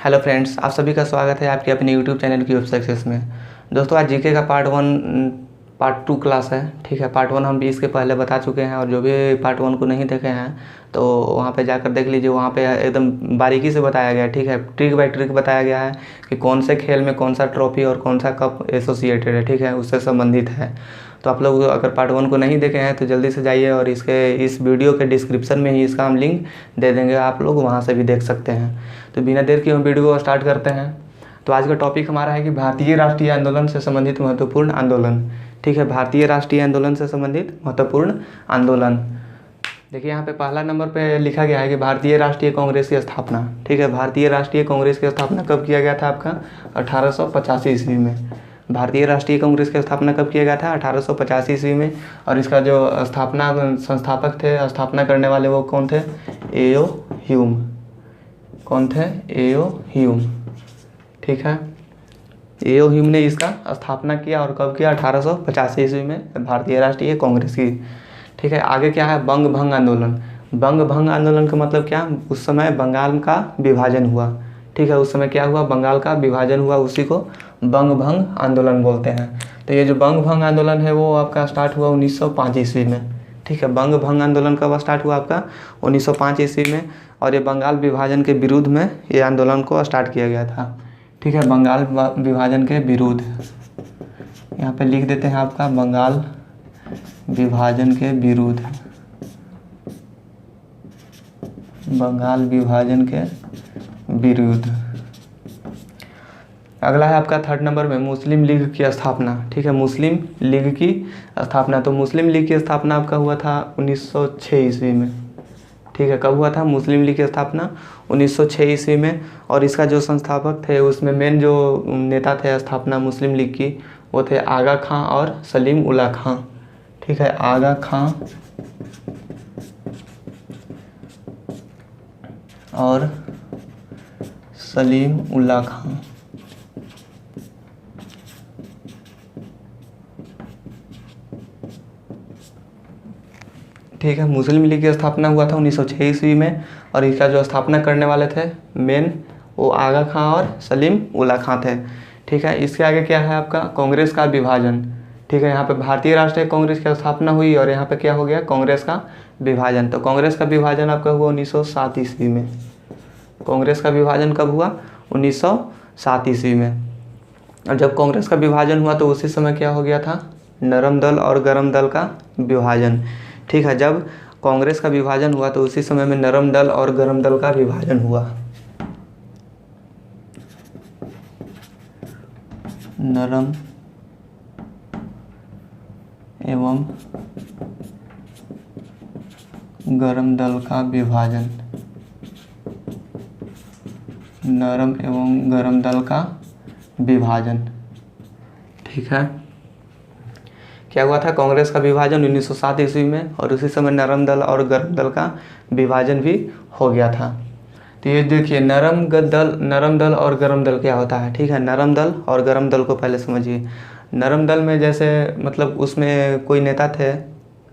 Hello friends, आप सभी का स्वागत है आपके अपने यूट्यूब चैनल की वेब सक्सेस में। दोस्तों, आज जीके का पार्ट 2 क्लास है। ठीक है, पार्ट 1 हम भी इसके पहले बता चुके हैं और जो भी पार्ट 1 को नहीं देखे हैं तो वहाँ पे जाकर देख लीजिए। वहाँ पे एकदम बारीकी से बताया गया है। ठीक है, ट्रिक बाय ट्रिक बताया गया है कि कौन से खेल में कौन सा ट्रॉफी और कौन सा कप एसोसिएटेड है। ठीक है, उससे संबंधित है। तो आप लोग अगर पार्ट 1 को नहीं देखे हैं तो जल्दी से जाइए और इस वीडियो के डिस्क्रिप्शन में ही इसका हम लिंक दे देंगे, आप लोग वहाँ से भी देख सकते हैं। तो बिना देर के हम वीडियो को स्टार्ट करते हैं। तो आज का टॉपिक हमारा है कि भारतीय राष्ट्रीय आंदोलन से संबंधित महत्वपूर्ण आंदोलन। ठीक है, भारतीय राष्ट्रीय आंदोलन से संबंधित महत्वपूर्ण आंदोलन। देखिए यहाँ पे पहला नंबर पे लिखा गया है कि भारतीय राष्ट्रीय कांग्रेस की स्थापना। ठीक है, भारतीय राष्ट्रीय कांग्रेस की स्थापना कब किया गया था? आपका 1885 ईस्वी में। भारतीय राष्ट्रीय कांग्रेस की स्थापना कब किया गया था? 1885 ईस्वी में। और इसका जो संस्थापक थे, स्थापना करने वाले वो कौन थे? एओ ह्यूम। कौन थे? एओ ह्यूम। ठीक है, एओ ह्यूम ने इसका स्थापना किया और कब किया? 1885 ईस्वी में भारतीय राष्ट्रीय कांग्रेस की। ठीक है, आगे क्या है? बंग भंग आंदोलन। बंग भंग आंदोलन का मतलब क्या? उस समय बंगाल का विभाजन हुआ। ठीक है, उस समय क्या हुआ? बंगाल का विभाजन हुआ, उसी को बंग भंग आंदोलन बोलते हैं। तो ये जो बंग भंग आंदोलन है वो आपका स्टार्ट हुआ 1905 ईस्वी में। ठीक है, बंग भंग आंदोलन कब स्टार्ट हुआ? आपका 1905 ईस्वी में। और ये बंगाल विभाजन के विरुद्ध में ये आंदोलन को स्टार्ट किया गया था। ठीक है, बंगाल विभाजन के विरुद्ध, यहाँ पे लिख देते हैं आपका बंगाल विभाजन के विरुद्ध। बंगाल विभाजन के विरुद्ध। अगला है आपका थर्ड नंबर में मुस्लिम लीग की स्थापना। ठीक है, मुस्लिम लीग की स्थापना। तो मुस्लिम लीग की स्थापना आपका हुआ था 1906 ईस्वी में। ठीक है, कब हुआ था मुस्लिम लीग की स्थापना? 1906 ईस्वी में। और इसका जो संस्थापक थे उसमें मेन जो नेता थे स्थापना मुस्लिम लीग की वो थे आगा खां और सलीम उल्लाह खां। ठीक है, आगा खां और सलीम उल्लाह खां। ठीक है, मुस्लिम लीग की स्थापना हुआ था 1906 ईस्वी में। और इसका जो स्थापना करने वाले थे मेन वो आगा खां और सलीम उल्लाह खां थे। ठीक है, इसके आगे क्या है आपका? कांग्रेस का विभाजन। ठीक है, यहाँ पे भारतीय राष्ट्रीय कांग्रेस की स्थापना हुई और यहाँ पे क्या हो गया? कांग्रेस का विभाजन। तो कांग्रेस का विभाजन आपका हुआ 1907 ईस्वी में। कांग्रेस का विभाजन कब हुआ? 1907 ईस्वी में। और जब कांग्रेस का विभाजन हुआ तो उसी समय क्या हो गया था? नरम दल और गरम दल का विभाजन। ठीक है, जब कांग्रेस का विभाजन हुआ तो उसी समय में नरम दल और गरम दल का विभाजन हुआ। नरम एवं गरम दल का विभाजन। नरम एवं गरम दल का विभाजन। ठीक है, क्या हुआ था? कांग्रेस का विभाजन 1907 ईस्वी में और उसी समय नरम दल और गरम दल का विभाजन भी हो गया था। तो ये देखिए नरम दल और गरम दल क्या होता है? ठीक है, नरम दल और गरम दल को पहले समझिए। नरम दल में जैसे मतलब उसमें कोई नेता थे,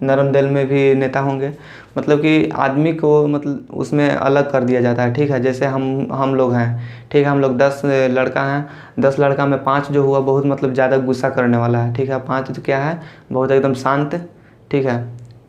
नरम दल में भी नेता होंगे। मतलब कि आदमी को मतलब उसमें अलग कर दिया जाता है। ठीक है, जैसे हम लोग हैं। ठीक है, हम लोग 10 लड़का हैं। 10 लड़का में 5 जो हुआ बहुत मतलब ज़्यादा गुस्सा करने वाला है। ठीक है, 5 जो क्या है? बहुत एकदम शांत। ठीक है,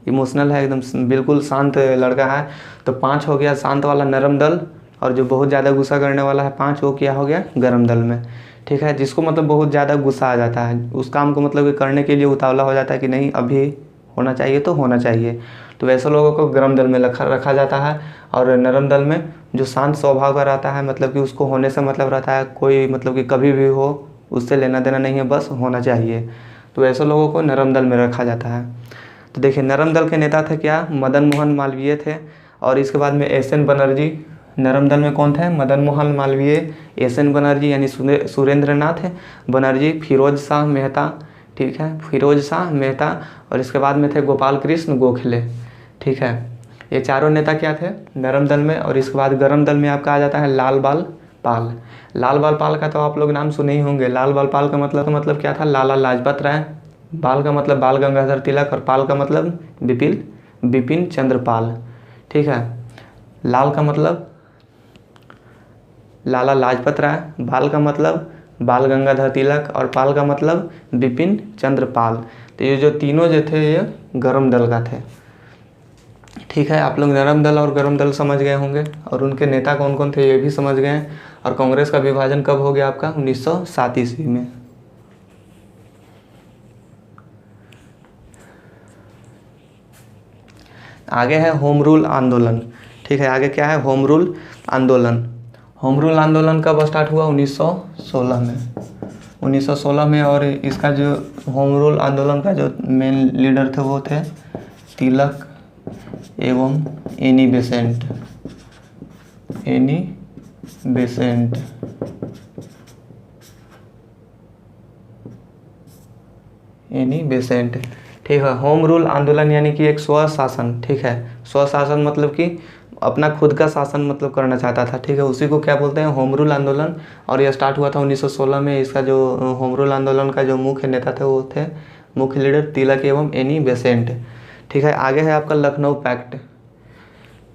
इमोशनल है, एकदम बिल्कुल शांत लड़का है। तो 5 हो गया शांत वाला नरम दल। और जो बहुत ज़्यादा गुस्सा करने वाला है 5, वो क्या हो गया? गरम दल में। ठीक है, जिसको मतलब बहुत ज़्यादा गुस्सा आ जाता है, उस काम को मतलब करने के लिए उतावला हो जाता है कि नहीं अभी होना चाहिए तो होना चाहिए। तो वैसे लोगों को गरम दल में रखा जाता है। और नरम दल में जो शांत स्वभाव का रहता है, मतलब कि उसको होने से मतलब रहता है, कोई मतलब कि कभी भी हो उससे लेना देना नहीं है, बस होना चाहिए। तो वैसे लोगों को नरम दल में रखा जाता है। तो देखिए नरम दल के नेता थे क्या? मदन मोहन मालवीय थे। और इसके बाद में एस.एन. बनर्जी। नरम दल में कौन थे? मदन मोहन मालवीय, एस.एन. बनर्जी यानी सुरेंद्र नाथ बनर्जी, फिरोज शाह मेहता। ठीक है, फिरोज शाह मेहता। और इसके बाद में थे गोपाल कृष्ण गोखले। ठीक है, ये चारों नेता क्या थे? नरम दल में। और इसके बाद गरम दल में आपका आ जाता है लाल बाल पाल। लाल बाल पाल का तो आप लोग नाम सुने ही होंगे। लाल बाल पाल का मतलब क्या था? लाला लाजपत राय। बाल का मतलब बाल गंगाधर तिलक और पाल का मतलब बिपिन चंद्र पाल। ठीक है, लाल का मतलब लाला लाजपत राय, बाल का मतलब बाल गंगाधर तिलक, और पाल का मतलब बिपिन चंद्र पाल। तो ये जो तीनों जो थे ये गरम दल का थे। ठीक है, आप लोग नरम दल और गरम दल समझ गए होंगे, और उनके नेता कौन कौन थे ये भी समझ गए हैं। और कांग्रेस का विभाजन कब हो गया आपका? 1907 ईस्वी में। आगे है होम रूल आंदोलन। ठीक है, आगे क्या है? होम रूल आंदोलन। होम रूल आंदोलन कब स्टार्ट हुआ? 1916 में। 1916 में। और इसका जो होम रूल आंदोलन का जो मेन लीडर थे वो थे तिलक एवं Annie Besant. Annie Besant. Annie Besant. ठीक है, होम रूल आंदोलन यानी कि एक स्वशासन। ठीक है, स्वशासन मतलब कि अपना खुद का शासन मतलब करना चाहता था। ठीक है, उसी को क्या बोलते हैं? होम रूल आंदोलन। और यह स्टार्ट हुआ था 1916 में। इसका जो होम रूल आंदोलन का जो मुख्य नेता थे वो थे, मुख्य लीडर तिलक एवं एनी बेसेंट। ठीक है, आगे है आपका Lucknow pact.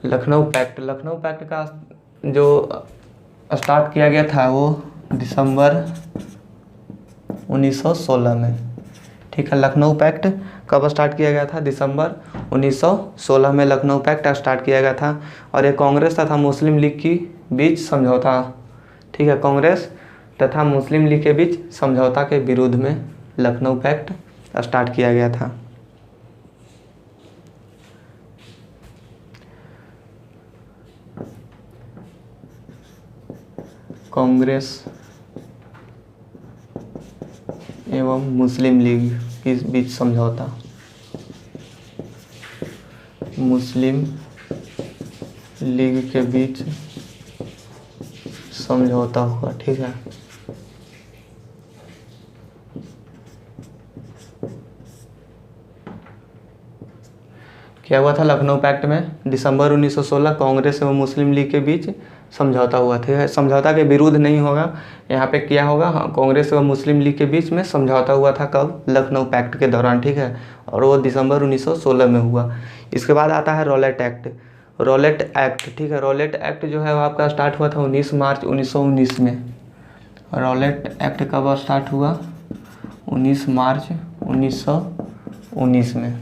Lucknow pact. Lucknow pact का जो स्टार्ट किया गया था वो दिसंबर 1916 में। ठीक है, लखनऊ पैक्ट कब स्टार्ट किया गया था? दिसंबर 1916 में लखनऊ पैक्ट स्टार्ट किया गया था। और ये कांग्रेस तथा मुस्लिम लीग की बीच समझौता। ठीक है, कांग्रेस तथा मुस्लिम लीग के बीच समझौता के विरुद्ध में लखनऊ पैक्ट स्टार्ट किया गया था। कांग्रेस एवं मुस्लिम लीग के बीच समझौता। मुस्लिम लीग के बीच समझौता हुआ। ठीक है, क्या हुआ था लखनऊ पैक्ट में? दिसंबर 1916 कांग्रेस एवं मुस्लिम लीग के बीच समझौता हुआ। ठीक है, समझौता के विरुद्ध नहीं होगा यहाँ पे, क्या होगा? हाँ, कांग्रेस एवं मुस्लिम लीग के बीच में समझौता हुआ था। कब? लखनऊ पैक्ट के दौरान। ठीक है, और वो दिसंबर 1916 में हुआ। इसके बाद आता है रॉलेट एक्ट। Rowlatt act. ठीक है, रॉलेट एक्ट जो है वो आपका स्टार्ट हुआ था 19 मार्च 1919 में। रॉलेट एक्ट कब स्टार्ट हुआ? 19 मार्च 1919 में।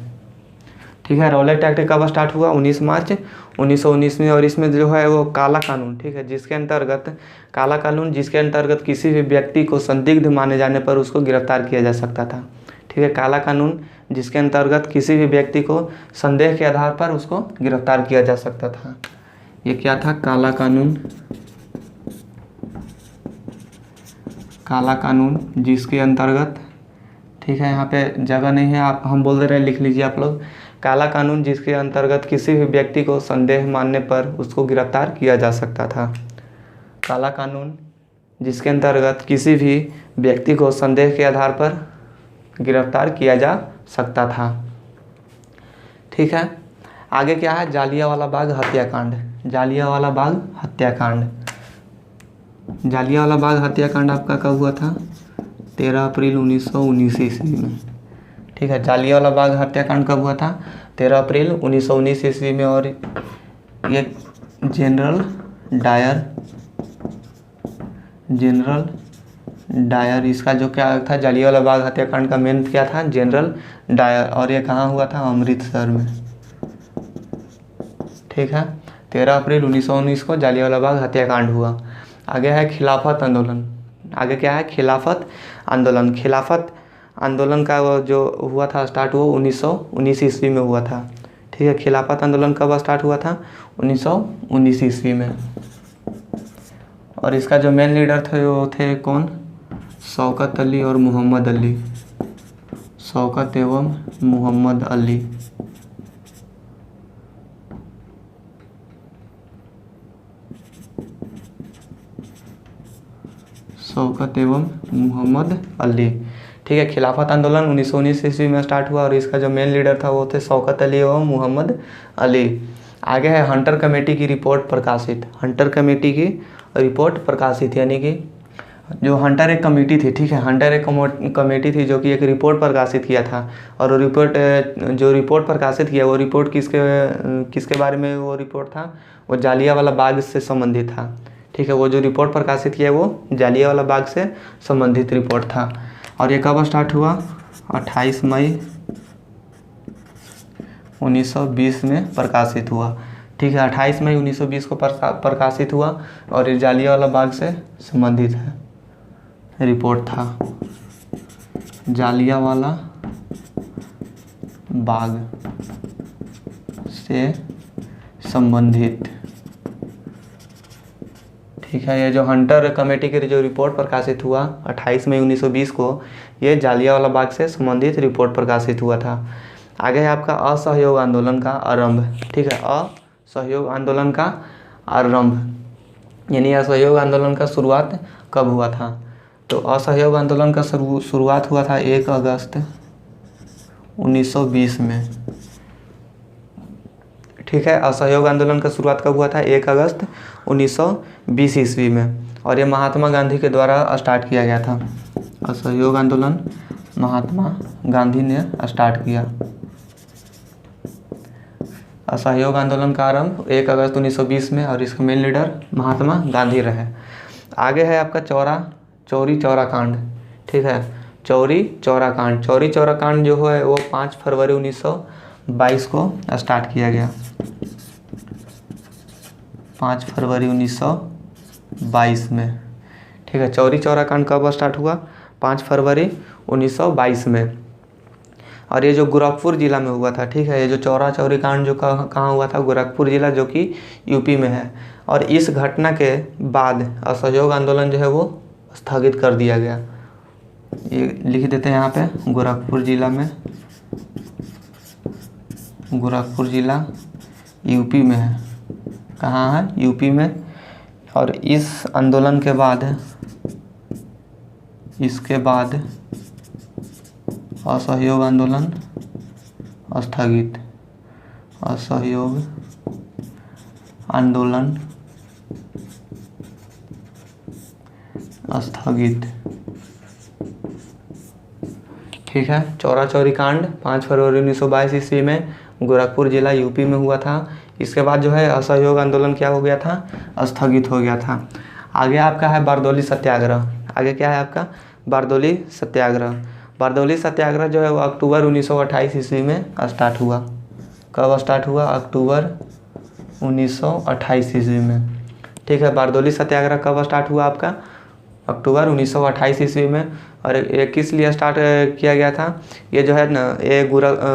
ठीक है, रॉलेट एक्ट कब स्टार्ट हुआ? 19 मार्च 1919 में। और इसमें जो है वो काला कानून। ठीक है, जिसके अंतर्गत काला कानून जिसके अंतर्गत किसी भी व्यक्ति को संदिग्ध माने जाने पर उसको गिरफ्तार किया जा सकता था। ठीक है, काला कानून जिसके अंतर्गत किसी भी व्यक्ति को संदेह के आधार पर उसको गिरफ्तार किया जा सकता था। ये क्या था? काला कानून। काला कानून जिसके अंतर्गत, ठीक है, यहाँ पे जगह नहीं है, आप हम बोल दे रहे हैं, लिख लीजिए आप लोग। काला कानून जिसके अंतर्गत किसी भी व्यक्ति को संदेह मानने पर उसको गिरफ्तार किया जा सकता था। काला कानून जिसके अंतर्गत किसी भी व्यक्ति को संदेह के आधार पर गिरफ्तार किया जा सकता था। ठीक है, आगे क्या है? जालियांवाला बाग हत्याकांड। जालियांवाला बाग हत्याकांड। जालियांवाला बाग हत्याकांड आपका कब हुआ था? 13 अप्रैल 1919 ईस्वी में। ठीक है, जालियांवाला बाग हत्याकांड कब हुआ था? 13 अप्रैल 1919 ईस्वी में। और ये जनरल डायर इसका जो क्या था? जालियांवाला बाग हत्याकांड का मेन क्या था? General Dyer. और ये कहाँ हुआ था? अमृतसर में। ठीक है, 13 अप्रैल 1919 को जालियांवाला बाग हत्याकांड हुआ। आगे है खिलाफत आंदोलन। आगे क्या है? खिलाफत आंदोलन। खिलाफत आंदोलन का वो जो हुआ था स्टार्ट हुआ 1919 ईस्वी में हुआ था। ठीक है, खिलाफत आंदोलन कब स्टार्ट हुआ था? 1919 ईस्वी में। और इसका जो मेन लीडर थे वो थे कौन? शौकत अली और मोहम्मद अली। शौकत एवं मोहम्मद अली। शौकत एवं मोहम्मद अली। ठीक है, खिलाफत आंदोलन 1919 ईस्वी में स्टार्ट हुआ। और इसका जो मेन लीडर था वो थे शौकत अली एवं मोहम्मद अली। आगे है हंटर कमेटी की रिपोर्ट प्रकाशित। हंटर कमेटी की रिपोर्ट प्रकाशित, यानी कि जो हंटर एक कमेटी थी। ठीक है, हंटर एक कमेटी थी जो कि एक रिपोर्ट प्रकाशित किया था। और जो रिपोर्ट प्रकाशित किया वो रिपोर्ट किसके बारे में वो रिपोर्ट था? वो जालियांवाला बाग से संबंधित था। ठीक है, वो जो रिपोर्ट प्रकाशित किया वो जालियांवाला बाग से संबंधित रिपोर्ट था। और ये कब स्टार्ट हुआ? 28 मई 1920 में प्रकाशित हुआ। ठीक है, 28 मई 1920 को प्रकाशित हुआ और ये जालियांवाला बाग से संबंधित है रिपोर्ट था। जालियांवाला बाग से संबंधित। ठीक है, ये जो हंटर कमेटी की जो रिपोर्ट प्रकाशित हुआ 28 मई 1920 को, ये जालियांवाला बाग से संबंधित रिपोर्ट प्रकाशित हुआ था। आगे है आपका असहयोग आंदोलन का आरंभ। ठीक है, असहयोग आंदोलन का आरंभ यानी असहयोग आंदोलन का शुरुआत कब हुआ था? तो असहयोग आंदोलन का शुरुआत हुआ था 1 अगस्त 1920 में। ठीक है, असहयोग आंदोलन का शुरुआत कब हुआ था? 1 अगस्त 1920 ईस्वी में, और ये महात्मा गांधी के द्वारा स्टार्ट किया गया था। असहयोग आंदोलन महात्मा गांधी ने स्टार्ट किया। असहयोग आंदोलन का आरंभ 1 अगस्त 1920 में, और इसके मेन लीडर महात्मा गांधी रहे। आगे है आपका चौरी चौरा कांड। ठीक है, चौरी चौरा कांड। चौरी चौरा कांड जो है वो 5 फरवरी 1922 को स्टार्ट किया गया। 5 फरवरी 1922 में। ठीक है, चौरी चौरा कांड कब स्टार्ट हुआ? 5 फरवरी 1922 में, और ये जो गोरखपुर ज़िला में हुआ था। ठीक है, ये जो चौरा चौरी कांड जो कहाँ हुआ था? गोरखपुर ज़िला, जो कि यूपी में है। और इस घटना के बाद असहयोग आंदोलन जो है वो स्थगित कर दिया गया। ये लिख देते हैं यहाँ पे, गोरखपुर ज़िला में, गोरखपुर ज़िला यूपी में है। कहाँ है? यूपी में। और इस आंदोलन के बाद, इसके बाद असहयोग आंदोलन स्थगित। असहयोग आंदोलन स्थगित। ठीक है, चौरा चौरी कांड 5 फरवरी 1922 ईस्वी में गोरखपुर ज़िला यूपी में हुआ था। इसके बाद जो है असहयोग आंदोलन क्या हो गया था? स्थगित हो गया था। आगे आपका है बारदौली सत्याग्रह। आगे क्या है आपका? बारदौली सत्याग्रह। बारदौली सत्याग्रह जो है वो अक्टूबर 1928 ईस्वी में स्टार्ट हुआ। कब स्टार्ट हुआ? अक्टूबर 1928 ईस्वी में। ठीक है, बारदौली सत्याग्रह कब स्टार्ट हुआ आपका? अक्टूबर 1928 ईस्वी में। और ये किस लिए स्टार्ट किया गया था? ये जो है ना, ये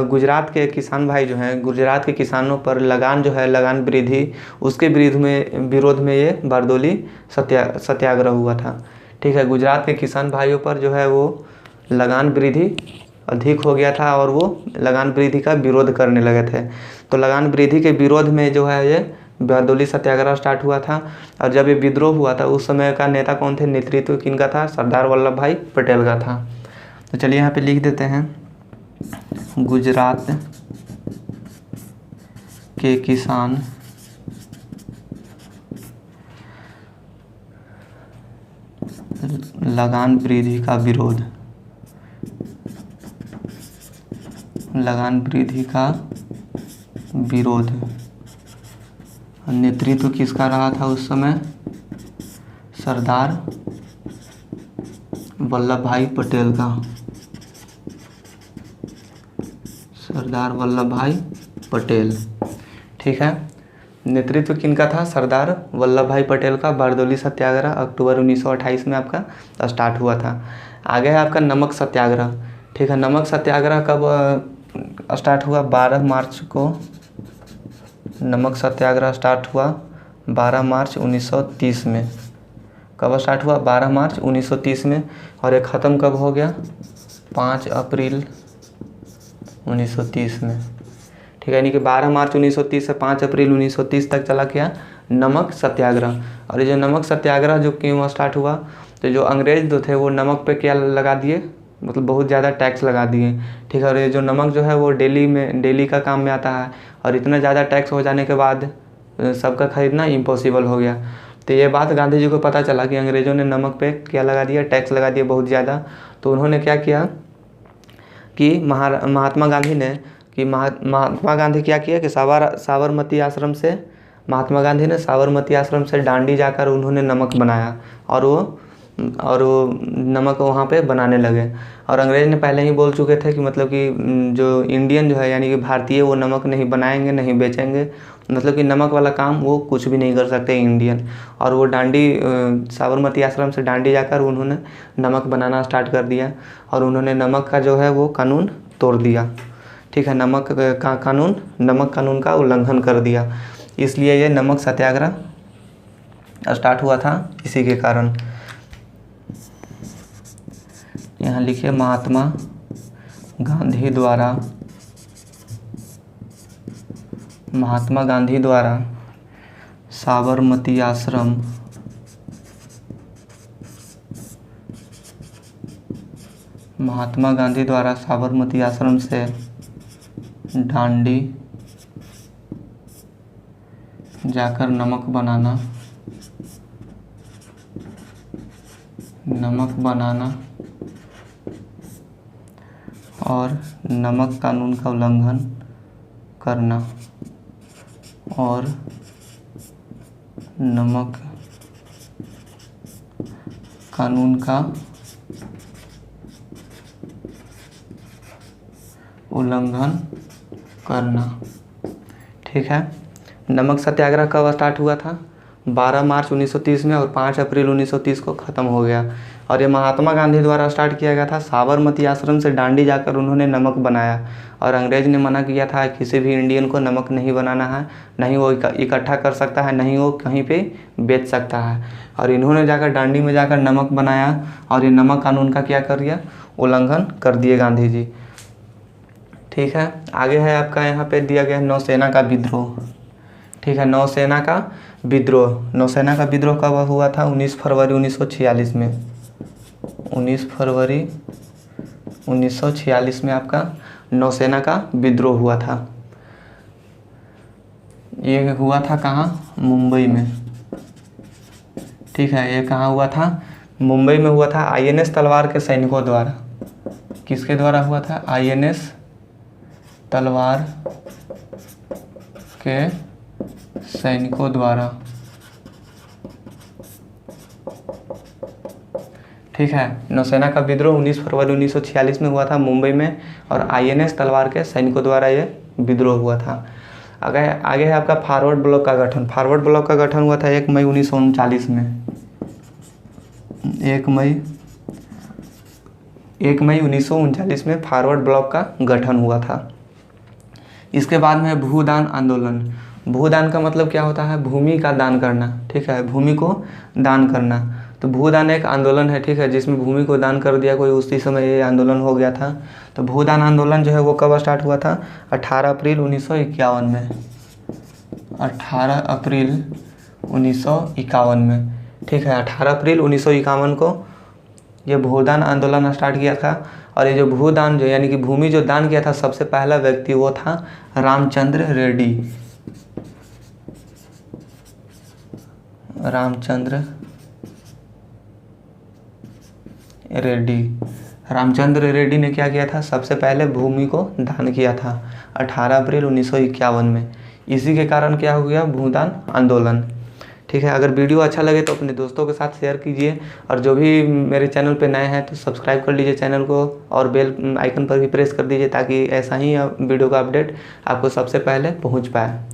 गुजरात के किसान भाई जो हैं, गुजरात के किसानों पर लगान जो है, लगान वृद्धि, उसके विरोध में ये बारदौली सत्याग्रह हुआ था। ठीक है, गुजरात के किसान भाइयों पर जो है वो लगान वृद्धि अधिक हो गया था और वो लगान वृद्धि का विरोध करने लगे थे। तो लगान वृद्धि के विरोध में जो है ये बारदौली सत्याग्रह स्टार्ट हुआ था। और जब ये विद्रोह हुआ था उस समय का नेता कौन थे? नेतृत्व किनका था? सरदार वल्लभ भाई पटेल का था। तो चलिए यहाँ पे लिख देते हैं, गुजरात के किसान लगान वृद्धि का विरोध। लगान वृद्धि का विरोध। नेतृत्व किसका रहा था उस समय? सरदार वल्लभ भाई पटेल का। सरदार वल्लभ भाई पटेल। ठीक है, नेतृत्व किनका था? सरदार वल्लभ भाई पटेल का। बारदौली सत्याग्रह अक्टूबर 1928 में आपका स्टार्ट हुआ था। आगे है आपका नमक सत्याग्रह। ठीक है, नमक सत्याग्रह कब स्टार्ट हुआ? 12 मार्च को नमक सत्याग्रह स्टार्ट हुआ 12 मार्च 1930 में। कब स्टार्ट हुआ? 12 मार्च 1930 में। और ये ख़त्म कब हो गया? 5 अप्रैल 1930 में। ठीक है, यानी कि 12 मार्च 1930 से 5 अप्रैल 1930 तक चला क्या? नमक सत्याग्रह। और ये जो नमक सत्याग्रह जो क्यों स्टार्ट हुआ? तो जो अंग्रेज जो थे वो नमक पे क्या लगा दिए? मतलब बहुत ज़्यादा टैक्स लगा दिए। ठीक है, और ये जो नमक जो है वो डेली का काम में आता है, और इतना ज़्यादा टैक्स हो जाने के बाद सबका खरीदना इम्पॉसिबल हो गया। तो ये बात गांधी जी को पता चला कि अंग्रेज़ों ने नमक पे क्या लगा दिया? टैक्स लगा दिया बहुत ज़्यादा। तो उन्होंने क्या किया कि महात्मा गांधी क्या किया कि साबरमती आश्रम से महात्मा गांधी ने साबरमती आश्रम से दांडी जाकर उन्होंने नमक बनाया और वो नमक वहाँ पे बनाने लगे। और अंग्रेज़ ने पहले ही बोल चुके थे कि मतलब कि जो इंडियन जो है यानी कि भारतीय वो नमक नहीं बनाएंगे, नहीं बेचेंगे, मतलब कि नमक वाला काम वो कुछ भी नहीं कर सकते इंडियन। और वो दांडी साबरमती आश्रम से दांडी जाकर उन्होंने नमक बनाना स्टार्ट कर दिया और उन्होंने नमक का जो है वो कानून तोड़ दिया। ठीक है, नमक कानून का उल्लंघन कर दिया। इसलिए ये नमक सत्याग्रह स्टार्ट हुआ था इसी के कारण। यहाँ लिखिए महात्मा गांधी द्वारा साबरमती आश्रम महात्मा गांधी द्वारा साबरमती आश्रम से दांडी जाकर नमक बनाना और नमक कानून का उल्लंघन करना और नमक कानून का उल्लंघन करना। ठीक है, नमक सत्याग्रह कब स्टार्ट हुआ था? 12 मार्च 1930 में और 5 अप्रैल 1930 को ख़त्म हो गया। और ये महात्मा गांधी द्वारा स्टार्ट किया गया था। साबरमती आश्रम से दांडी जाकर उन्होंने नमक बनाया और अंग्रेज़ ने मना किया था किसी भी इंडियन को नमक नहीं बनाना है, नहीं वो इकट्ठा कर सकता है, नहीं वो कहीं पे बेच सकता है। और इन्होंने जाकर दांडी में जाकर नमक बनाया और ये नमक कानून का क्या कर दिया? उल्लंघन कर दिए गांधी जी। ठीक है, आगे है आपका यहाँ पे दिया गया नौसेना का विद्रोह। ठीक है, नौसेना का विद्रोह कब हुआ था? 19 फरवरी 1946 में। 19 फरवरी 1946 में आपका नौसेना का विद्रोह हुआ था। ये हुआ था कहाँ? मुंबई में। ठीक है, ये कहाँ हुआ था? मुंबई में हुआ था INS तलवार के सैनिकों द्वारा। किसके द्वारा हुआ था? INS तलवार के सैनिकों द्वारा। ठीक है, नौसेना का विद्रोह 19 फरवरी 1946 में हुआ था मुंबई में और INS तलवार के सैनिकों द्वारा ये विद्रोह हुआ था। आगे है आपका फॉरवर्ड ब्लॉक का गठन। फॉरवर्ड ब्लॉक का गठन हुआ था 1 मई 1939 में। 1 मई 1939 में फॉरवर्ड ब्लॉक का गठन हुआ था। इसके बाद में भूदान आंदोलन। भूदान का मतलब क्या होता है? भूमि का दान करना। ठीक है, भूमि को दान करना। तो भूदान एक आंदोलन है, ठीक है, जिसमें भूमि को दान कर दिया कोई, उसी समय ये आंदोलन हो गया था। तो भूदान आंदोलन जो है वो कब स्टार्ट हुआ था? 18 अप्रैल 1951 में। 18 अप्रैल 1951 में। ठीक है, 18 अप्रैल 1951 को ये भूदान आंदोलन स्टार्ट किया था। और ये जो भूदान जो यानी कि भूमि जो दान किया था, सबसे पहला व्यक्ति वो था रामचंद्र रेड्डी। रामचंद्र रेड्डी ने क्या किया था? सबसे पहले भूमि को दान किया था 18 अप्रैल 1951 में। इसी के कारण क्या हो गया? भूदान आंदोलन। ठीक है, अगर वीडियो अच्छा लगे तो अपने दोस्तों के साथ शेयर कीजिए और जो भी मेरे चैनल पे नए हैं तो सब्सक्राइब कर लीजिए चैनल को और बेल आइकन पर भी प्रेस कर दीजिए ताकि ऐसा ही वीडियो का अपडेट आपको सबसे पहले पहुंच पाए।